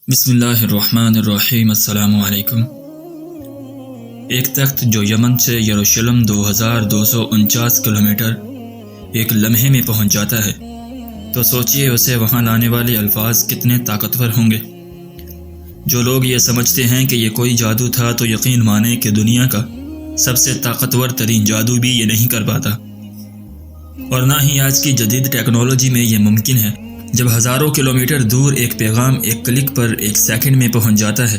بسم اللہ الرحمن الرحیم۔ السلام علیکم۔ ایک تخت جو یمن سے یروشلم 2249 کلومیٹر ایک لمحے میں پہنچ جاتا ہے تو سوچئے اسے وہاں لانے والے الفاظ کتنے طاقتور ہوں گے۔ جو لوگ یہ سمجھتے ہیں کہ یہ کوئی جادو تھا تو یقین مانیں کہ دنیا کا سب سے طاقتور ترین جادو بھی یہ نہیں کر پاتا، اور نہ ہی آج کی جدید ٹیکنالوجی میں یہ ممکن ہے۔ جب ہزاروں کلومیٹر دور ایک پیغام ایک کلک پر ایک سیکنڈ میں پہنچ جاتا ہے،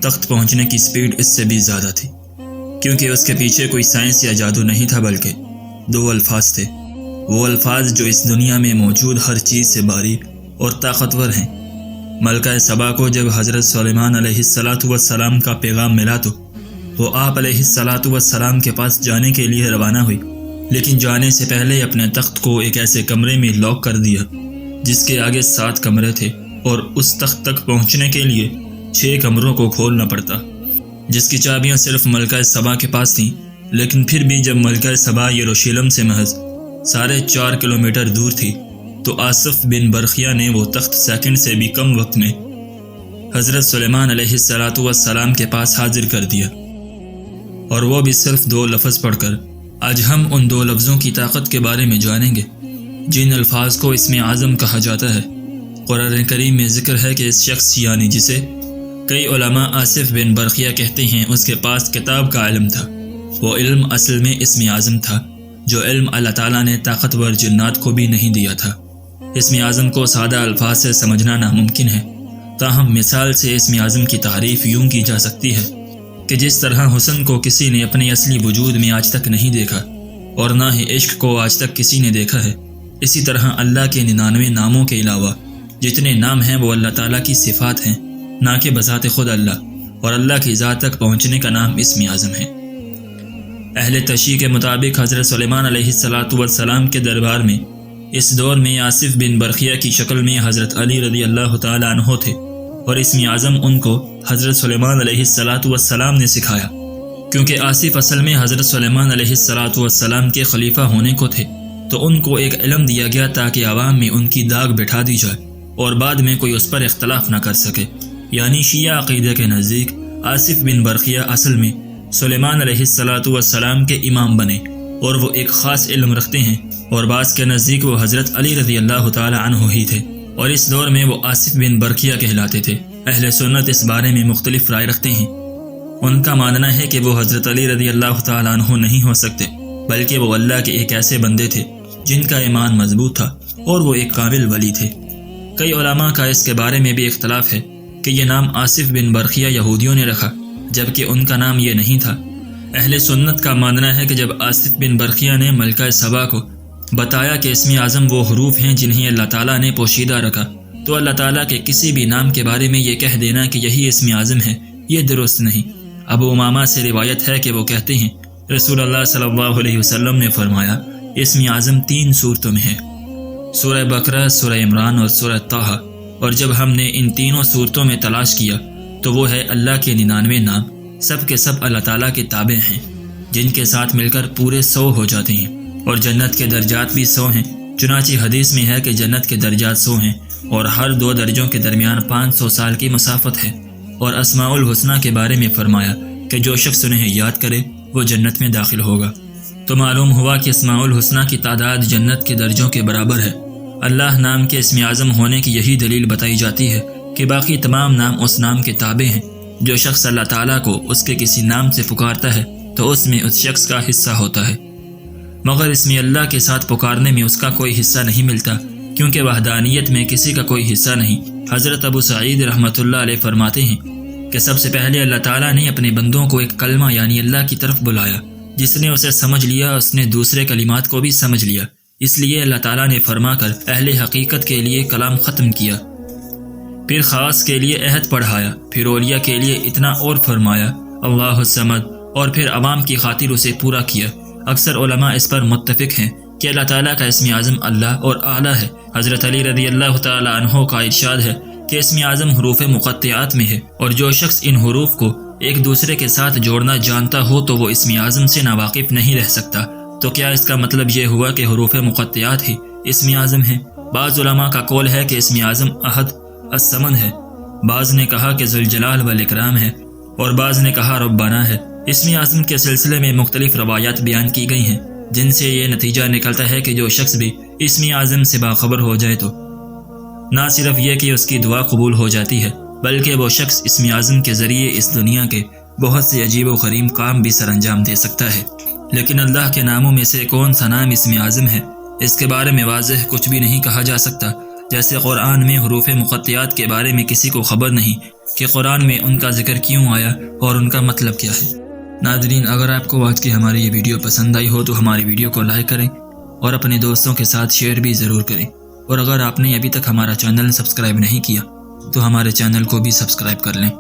تخت پہنچنے کی سپیڈ اس سے بھی زیادہ تھی، کیونکہ اس کے پیچھے کوئی سائنس یا جادو نہیں تھا، بلکہ دو الفاظ تھے، وہ الفاظ جو اس دنیا میں موجود ہر چیز سے باریک اور طاقتور ہیں۔ ملکہ سبا کو جب حضرت سلیمان علیہ السلام کا پیغام ملا تو وہ آپ علیہ السلام کے پاس جانے کے لیے روانہ ہوئی، لیکن جانے سے پہلے اپنے تخت کو ایک ایسے کمرے میں لاک کر دیا جس کے آگے 7 کمرے تھے، اور اس تخت تک پہنچنے کے لیے 6 کمروں کو کھولنا پڑتا، جس کی چابیاں صرف ملکہ سبا کے پاس تھیں۔ لیکن پھر بھی جب ملکہ سبا یروشلم سے محض 4.5 کلومیٹر دور تھی تو آصف بن برخیہ نے وہ تخت سیکنڈ سے بھی کم وقت میں حضرت سلیمان علیہ السلام کے پاس حاضر کر دیا، اور وہ بھی صرف 2 لفظ پڑھ کر۔ آج ہم ان 2 لفظوں کی طاقت کے بارے میں جانیں گے جن الفاظ کو اسم اعظم کہا جاتا ہے۔ قرآن کریم میں ذکر ہے کہ اس شخص یعنی جسے کئی علماء آصف بن برخیہ کہتے ہیں، اس کے پاس کتاب کا علم تھا۔ وہ علم اصل میں اسم اعظم تھا، جو علم اللہ تعالیٰ نے طاقتور جنات کو بھی نہیں دیا تھا۔ اسم اعظم کو سادہ الفاظ سے سمجھنا ناممکن ہے، تاہم مثال سے اسم اعظم کی تعریف یوں کی جا سکتی ہے کہ جس طرح حسن کو کسی نے اپنے اصلی وجود میں آج تک نہیں دیکھا، اور نہ ہی عشق کو آج تک کسی نے دیکھا ہے، اسی طرح اللہ کے 99 ناموں کے علاوہ جتنے نام ہیں وہ اللہ تعالیٰ کی صفات ہیں، نہ کہ بذات خود اللہ، اور اللہ کی ذات تک پہنچنے کا نام اسم اعظم ہے۔ اہل تشیع کے مطابق حضرت سلیمان علیہ السلام کے دربار میں اس دور میں آصف بن برخیہ کی شکل میں حضرت علی رضی اللہ تعالیٰ عنہ تھے، اور اسم اعظم ان کو حضرت سلیمان علیہ السلام نے سکھایا، کیونکہ آصف اصل میں حضرت سلیمان علیہ السلام کے خلیفہ ہونے کو تھے، تو ان کو ایک علم دیا گیا تاکہ عوام میں ان کی داغ بٹھا دی جائے اور بعد میں کوئی اس پر اختلاف نہ کر سکے۔ یعنی شیعہ عقیدہ کے نزدیک آصف بن برخیہ اصل میں سلیمان علیہ السلام کے امام بنے، اور وہ ایک خاص علم رکھتے ہیں، اور بعض کے نزدیک وہ حضرت علی رضی اللہ تعالی عنہ ہی تھے، اور اس دور میں وہ آصف بن برخیہ کہلاتے تھے۔ اہل سنت اس بارے میں مختلف رائے رکھتے ہیں۔ ان کا ماننا ہے کہ وہ حضرت علی رضی اللہ تعالی عنہ نہیں ہو سکتے، بلکہ وہ اللہ کے ایک ایسے بندے تھے جن کا ایمان مضبوط تھا، اور وہ ایک کامل ولی تھے۔ کئی علماء کا اس کے بارے میں بھی اختلاف ہے کہ یہ نام آصف بن برخیہ یہودیوں نے رکھا، جبکہ ان کا نام یہ نہیں تھا۔ اہل سنت کا ماننا ہے کہ جب آصف بن برخیہ نے ملکہ سبا کو بتایا کہ اسم اعظم وہ حروف ہیں جنہیں اللہ تعالیٰ نے پوشیدہ رکھا، تو اللہ تعالیٰ کے کسی بھی نام کے بارے میں یہ کہہ دینا کہ یہی اسم اعظم ہے، یہ درست نہیں۔ ابو امامہ سے روایت ہے کہ وہ کہتے ہیں رسول اللہ صلی اللہ علیہ وسلم نے فرمایا، اسم اعظم 3 صورتوں میں ہے، سورہ بقرہ، سورہ عمران اور سورہ طٰہٰ، اور جب ہم نے ان تینوں صورتوں میں تلاش کیا تو وہ ہے اللہ کے 99 نام، سب کے سب اللہ تعالیٰ کے تابع ہیں، جن کے ساتھ مل کر پورے 100 ہو جاتے ہیں، اور جنت کے درجات بھی 100 ہیں۔ چنانچہ حدیث میں ہے کہ جنت کے درجات 100 ہیں، اور ہر 2 درجوں کے درمیان 500 سال کی مسافت ہے۔ اور اسماء الحسنیٰ کے بارے میں فرمایا کہ جو شخص انہیں یاد کرے وہ جنت میں داخل ہوگا۔ تو معلوم ہوا کہ اسماء الحسنیٰ کی تعداد جنت کے درجوں کے برابر ہے۔ اللہ نام کے اسم اعظم ہونے کی یہی دلیل بتائی جاتی ہے کہ باقی تمام نام اس نام کے تابع ہیں۔ جو شخص اللہ تعالیٰ کو اس کے کسی نام سے پکارتا ہے تو اس میں اس شخص کا حصہ ہوتا ہے، مگر اسم اللہ کے ساتھ پکارنے میں اس کا کوئی حصہ نہیں ملتا، کیونکہ وحدانیت میں کسی کا کوئی حصہ نہیں۔ حضرت ابو سعید رحمۃ اللہ علیہ فرماتے ہیں کہ سب سے پہلے اللہ تعالیٰ نے اپنے بندوں کو ایک کلمہ یعنی اللہ کی طرف بلایا، جس نے اسے سمجھ لیا اس نے دوسرے کلمات کو بھی سمجھ لیا، اس لیے اللہ تعالیٰ نے فرما کر اہل حقیقت کے لیے کلام ختم کیا، پھر خاص کے لیے عہد پڑھایا، پھر اولیاء کے لیے اتنا اور فرمایا اللہ الصمد، اور پھر عوام کی خاطر اسے پورا کیا۔ اکثر علماء اس پر متفق ہیں کہ اللہ تعالیٰ کا اسم اعظم اللہ اور اعلیٰ ہے۔ حضرت علی رضی اللہ تعالی عنہ کا ارشاد ہے کہ اسم اعظم حروف مقطعات میں ہے، اور جو شخص ان حروف کو ایک دوسرے کے ساتھ جوڑنا جانتا ہو تو وہ اسم اعظم سے ناواقف نہیں رہ سکتا۔ تو کیا اس کا مطلب یہ ہوا کہ حروف مقطعات ہی اسم اعظم ہے؟ بعض علماء کا قول ہے کہ اسم اعظم احد الصمد ہے، بعض نے کہا کہ ذوالجلال والاکرام ہے اور بعض نے کہا ربنا ہے۔ اسم اعظم کے سلسلے میں مختلف روایات بیان کی گئی ہیں جن سے یہ نتیجہ نکلتا ہے کہ جو شخص بھی اسم اعظم سے باخبر ہو جائے تو نہ صرف یہ کہ اس کی دعا قبول ہو جاتی ہے بلکہ وہ شخص اسم اعظم کے ذریعے اس دنیا کے بہت سے عجیب و غریب کام بھی سر انجام دے سکتا ہے۔ لیکن اللہ کے ناموں میں سے کون سا نام اسم اعظم ہے، اس کے بارے میں واضح کچھ بھی نہیں کہا جا سکتا۔ جیسے قرآن میں حروف مقطعات کے بارے میں کسی کو خبر نہیں کہ قرآن میں ان کا ذکر کیوں آیا اور ان کا مطلب کیا ہے۔ ناظرین، اگر آپ کو آج کی ہماری یہ ویڈیو پسند آئی ہو تو ہماری ویڈیو کو لائک کریں اور اپنے دوستوں کے ساتھ شیئر بھی ضرور کریں، اور اگر آپ نے ابھی تک ہمارا چینل سبسکرائب نہیں کیا تو ہمارے چینل کو بھی سبسکرائب کر لیں۔